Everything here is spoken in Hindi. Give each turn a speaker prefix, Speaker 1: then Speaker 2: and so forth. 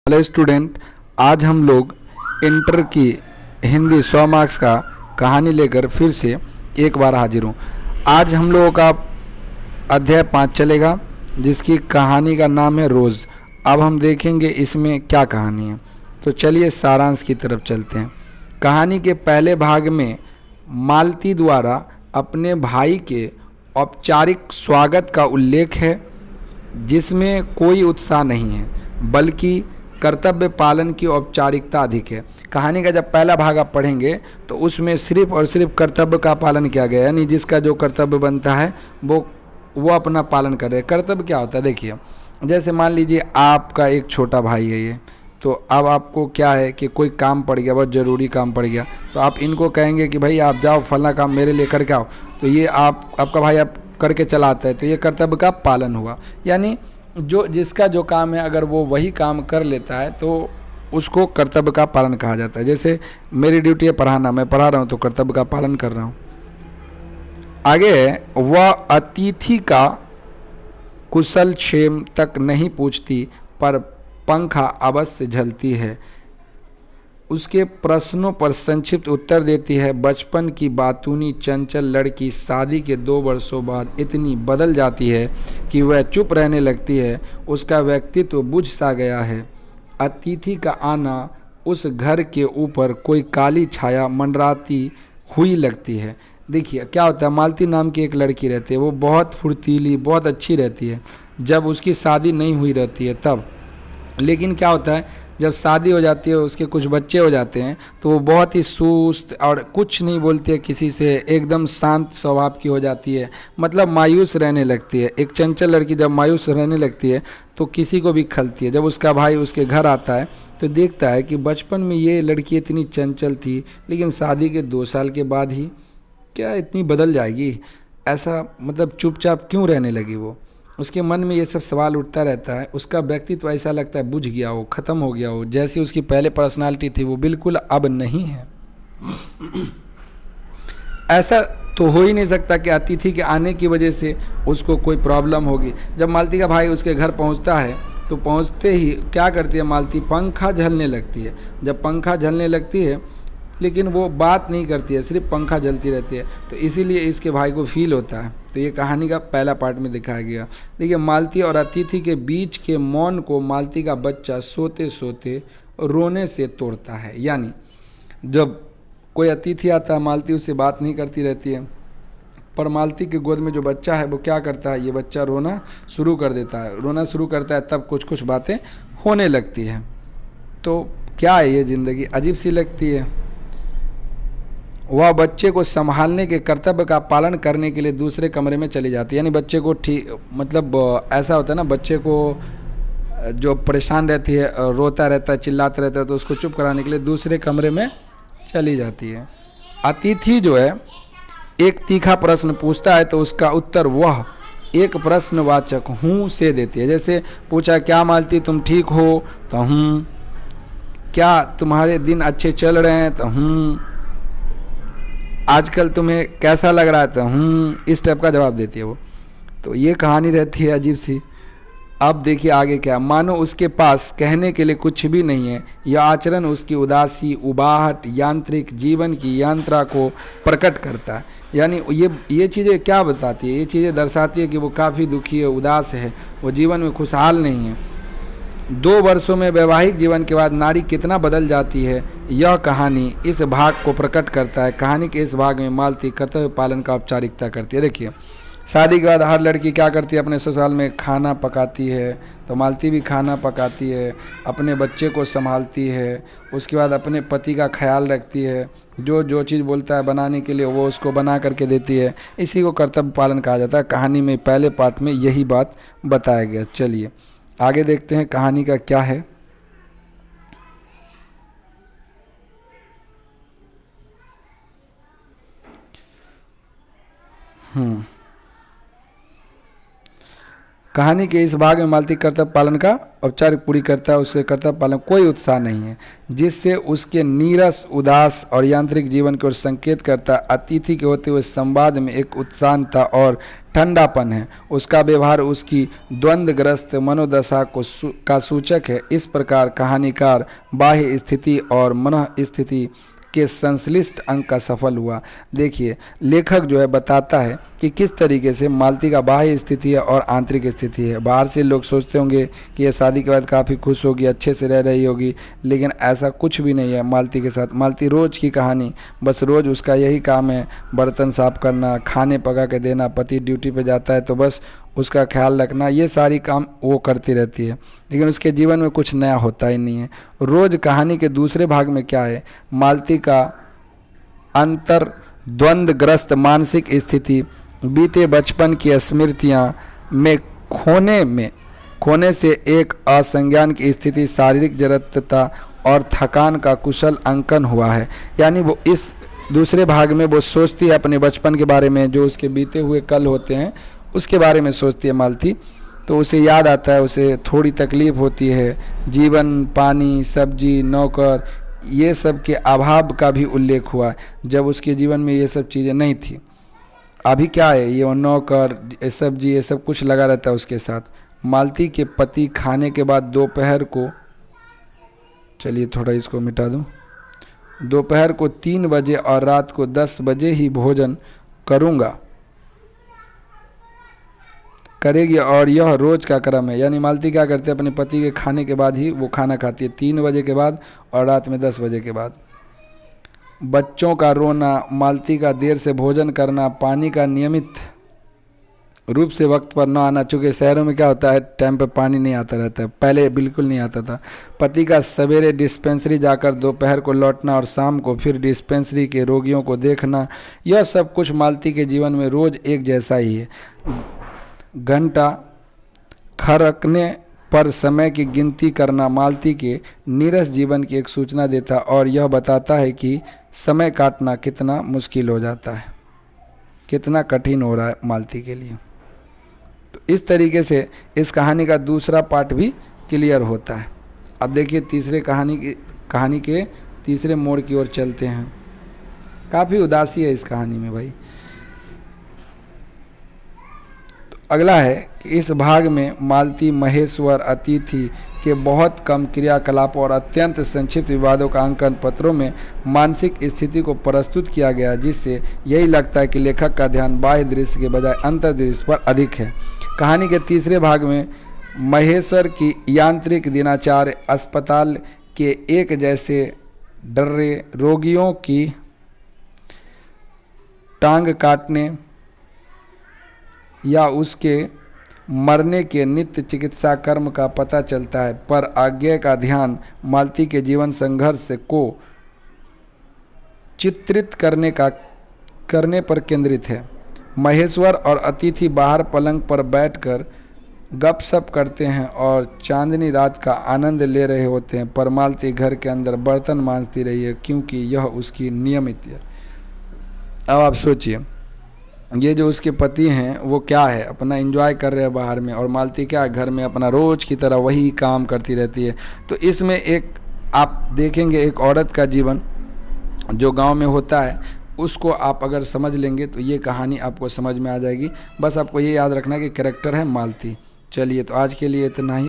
Speaker 1: हेलो स्टूडेंट, आज हम लोग इंटर की हिंदी 100 मार्क्स का कहानी लेकर फिर से एक बार हाजिर हूँ। आज हम लोगों का अध्याय 5 चलेगा, जिसकी कहानी का नाम है रोज़। अब हम देखेंगे इसमें क्या कहानी है। तो चलिए सारांश की तरफ चलते हैं। कहानी के पहले भाग में मालती द्वारा अपने भाई के औपचारिक स्वागत का उल्लेख है, जिसमें कोई उत्साह नहीं है बल्कि कर्तव्य पालन की औपचारिकता अधिक है। कहानी का जब पहला भाग आप पढ़ेंगे तो उसमें सिर्फ और सिर्फ कर्तव्य का पालन किया गया है, यानी जिसका जो कर्तव्य बनता है वो अपना पालन कर रहे हैं। कर्तव्य क्या होता है, देखिए, जैसे मान लीजिए आपका एक छोटा भाई है ये, तो अब आपको क्या है कि कोई काम पड़ गया, बहुत ज़रूरी काम पड़ गया, तो आप इनको कहेंगे कि भाई आप जाओ फलना काम मेरे लिए करके आओ, तो ये आपका भाई आप करके चलाता है, तो ये कर्तव्य का पालन हुआ। यानी जो जिसका जो काम है अगर वो वही काम कर लेता है तो उसको कर्तव्य का पालन कहा जाता है। जैसे मेरी ड्यूटी है पढ़ाना, मैं पढ़ा रहा हूँ तो कर्तव्य का पालन कर रहा हूँ। आगे, वह अतिथि का कुशल क्षेम तक नहीं पूछती, पर पंखा अवश्य झलती है, उसके प्रश्नों पर संक्षिप्त उत्तर देती है। बचपन की बातूनी चंचल लड़की शादी के 2 वर्षों बाद इतनी बदल जाती है कि वह चुप रहने लगती है, उसका व्यक्तित्व बुझ सा गया है। अतिथि का आना उस घर के ऊपर कोई काली छाया मंडराती हुई लगती है। देखिए क्या होता है, मालती नाम की एक लड़की रहती है, वो बहुत फुर्तीली, बहुत अच्छी रहती है जब उसकी शादी नहीं हुई रहती है तब। लेकिन क्या होता है, जब शादी हो जाती है, उसके कुछ बच्चे हो जाते हैं, तो वो बहुत ही सुस्त और कुछ नहीं बोलती है किसी से, एकदम शांत स्वभाव की हो जाती है, मतलब मायूस रहने लगती है। एक चंचल लड़की जब मायूस रहने लगती है तो किसी को भी खलती है। जब उसका भाई उसके घर आता है तो देखता है कि बचपन में ये लड़की इतनी चंचल थी, लेकिन शादी के 2 साल के बाद ही क्या इतनी बदल जाएगी, ऐसा मतलब चुपचाप क्यों रहने लगी वो। उसके मन में ये सब सवाल उठता रहता है। उसका व्यक्तित्व ऐसा लगता है बुझ गया हो, ख़त्म हो गया हो, जैसी उसकी पहले पर्सनालिटी थी वो बिल्कुल अब नहीं है। ऐसा तो हो ही नहीं सकता कि अतिथि के आने की वजह से उसको कोई प्रॉब्लम होगी। जब मालती का भाई उसके घर पहुंचता है तो पहुंचते ही क्या करती है मालती, पंखा झलने लगती है। जब पंखा झलने लगती है, लेकिन वो बात नहीं करती है, सिर्फ पंखा जलती रहती है, तो इसीलिए इसके भाई को फील होता है। तो ये कहानी का पहला पार्ट में दिखाया गया। देखिए, मालती और अतिथि के बीच के मौन को मालती का बच्चा सोते सोते रोने से तोड़ता है। यानी जब कोई अतिथि आता है, मालती उससे बात नहीं करती रहती है, पर मालती के गोद में जो बच्चा है वो क्या करता है, ये बच्चा रोना शुरू कर देता है। रोना शुरू करता है तब कुछ कुछ बातें होने लगती हैं। तो क्या है, ये ज़िंदगी अजीब सी लगती है। वह बच्चे को संभालने के कर्तव्य का पालन करने के लिए दूसरे कमरे में चली जाती है। यानी बच्चे को ठीक मतलब ऐसा होता है ना, बच्चे को जो परेशान रहती है, रोता रहता है, चिल्लाता रहता है, तो उसको चुप कराने के लिए दूसरे कमरे में चली जाती है। अतिथि जो है एक तीखा प्रश्न पूछता है तो उसका उत्तर वह एक प्रश्नवाचक हूँ से देती है। जैसे पूछा, क्या मालती तुम ठीक हो, तो हूँ। क्या तुम्हारे दिन अच्छे चल रहे हैं, तो हूँ। आजकल तुम्हें कैसा लग रहा था, इस टाइप का जवाब देती है वो। तो ये कहानी रहती है अजीब सी। अब देखिए आगे क्या, मानो उसके पास कहने के लिए कुछ भी नहीं है। यह आचरण उसकी उदासी, उबाहट, यांत्रिक जीवन की यात्रा को प्रकट करता है। यानी ये चीज़ें क्या बताती है, ये चीज़ें दर्शाती है कि वो काफ़ी दुखी है, उदास है, वो जीवन में खुशहाल नहीं है। 2 वर्षों में वैवाहिक जीवन के बाद नारी कितना बदल जाती है, यह कहानी इस भाग को प्रकट करता है। कहानी के इस भाग में मालती कर्तव्य पालन का औपचारिकता करती है। देखिए, शादी के बाद हर लड़की क्या करती है, अपने ससुराल में खाना पकाती है, तो मालती भी खाना पकाती है, अपने बच्चे को संभालती है, उसके बाद अपने पति का ख्याल रखती है, जो जो चीज़ बोलता है बनाने के लिए वो उसको बना करके देती है। इसी को कर्तव्य पालन कहा जाता है। कहानी में पहले पार्ट में यही बात बताया गया। चलिए आगे देखते हैं कहानी का क्या है। कहानी के इस भाग में मालती कर्तव्य पालन का औपचारिक पूरी करता है, उसके कर्तव्य पालन कोई उत्साह नहीं है, जिससे उसके नीरस, उदास और यांत्रिक जीवन की ओर संकेत करता है। अतिथि के होते हुए संवाद में एक उत्साहता और ठंडापन है। उसका व्यवहार उसकी द्वंद्वग्रस्त मनोदशा का सूचक है। इस प्रकार कहानीकार बाह्य स्थिति और मन स्थिति के संश्लिष्ट अंक का सफल हुआ। देखिए, लेखक जो है बताता है कि किस तरीके से मालती का बाह्य स्थिति है और आंतरिक स्थिति है। बाहर से लोग सोचते होंगे कि यह शादी के बाद काफ़ी खुश होगी, अच्छे से रह रही होगी, लेकिन ऐसा कुछ भी नहीं है मालती के साथ। मालती रोज़ की कहानी, बस रोज़ उसका यही काम है, बर्तन साफ करना, खाने पका के देना, पति ड्यूटी पे जाता है तो बस उसका ख्याल रखना, ये सारी काम वो करती रहती है, लेकिन उसके जीवन में कुछ नया होता ही नहीं है। रोज़ कहानी के दूसरे भाग में क्या है, मालती का अंतर द्वंद्वग्रस्त मानसिक स्थिति, बीते बचपन की स्मृतियाँ में खोने से एक असंज्ञान की स्थिति, शारीरिक जड़त्वता और थकान का कुशल अंकन हुआ है। यानी वो इस दूसरे भाग में वो सोचती है अपने बचपन के बारे में, जो उसके बीते हुए कल होते हैं उसके बारे में सोचती है मालती, तो उसे याद आता है, उसे थोड़ी तकलीफ़ होती है। जीवन, पानी, सब्जी, नौकर, ये सब के अभाव का भी उल्लेख हुआ जब उसके जीवन में ये सब चीज़ें नहीं थी। अभी क्या है, ये नौकर, सब्जी, ये सब कुछ लगा रहता है उसके साथ। मालती के पति खाने के बाद दोपहर को, चलिए थोड़ा इसको मिटा दूँ, दोपहर को 3 बजे और रात को 10 बजे ही भोजन करेगी और यह रोज का क्रम है। यानी मालती क्या करते हैं, अपने पति के खाने के बाद ही वो खाना खाती है, 3 बजे के बाद और रात में 10 बजे के बाद। बच्चों का रोना, मालती का देर से भोजन करना, पानी का नियमित रूप से वक्त पर न आना, चूँकि शहरों में क्या होता है टाइम पर पानी नहीं आता रहता है, पहले बिल्कुल नहीं आता था। पति का सवेरे डिस्पेंसरी जाकर दोपहर को लौटना और शाम को फिर डिस्पेंसरी के रोगियों को देखना, यह सब कुछ मालती के जीवन में रोज़ एक जैसा ही है। घंटा खड़कने पर समय की गिनती करना मालती के नीरस जीवन की एक सूचना देता और यह बताता है कि समय काटना कितना मुश्किल हो जाता है, कितना कठिन हो रहा है मालती के लिए। तो इस तरीके से इस कहानी का दूसरा पार्ट भी क्लियर होता है। अब देखिए तीसरे कहानी के तीसरे मोड़ की ओर चलते हैं। काफ़ी उदासी है इस कहानी में भाई। अगला है कि इस भाग में मालती, महेश्वर, अतिथि के बहुत कम क्रियाकलापों और अत्यंत संक्षिप्त विवादों का अंकन पत्रों में मानसिक स्थिति को प्रस्तुत किया गया, जिससे यही लगता है कि लेखक का ध्यान बाह्य दृश्य के बजाय अंतर्दृश्य पर अधिक है। कहानी के तीसरे भाग में महेश्वर की यांत्रिक दिनचर्या, अस्पताल के एक जैसे डर्रे रोगियों की टांग काटने या उसके मरने के नित्य चिकित्सा कर्म का पता चलता है, पर आज्ञा का ध्यान मालती के जीवन संघर्ष को चित्रित करने पर केंद्रित है। महेश्वर और अतिथि बाहर पलंग पर बैठकर गपशप करते हैं और चांदनी रात का आनंद ले रहे होते हैं, पर मालती घर के अंदर बर्तन मांजती रही है, क्योंकि यह उसकी नियमित है। अब आप सोचिए, ये जो उसके पति हैं वो क्या है, अपना एंजॉय कर रहे हैं बाहर में, और मालती क्या है, घर में अपना रोज की तरह वही काम करती रहती है। तो इसमें एक आप देखेंगे एक औरत का जीवन जो गांव में होता है, उसको आप अगर समझ लेंगे तो ये कहानी आपको समझ में आ जाएगी। बस आपको ये याद रखना है कि कैरेक्टर है मालती। चलिए, तो आज के लिए इतना ही।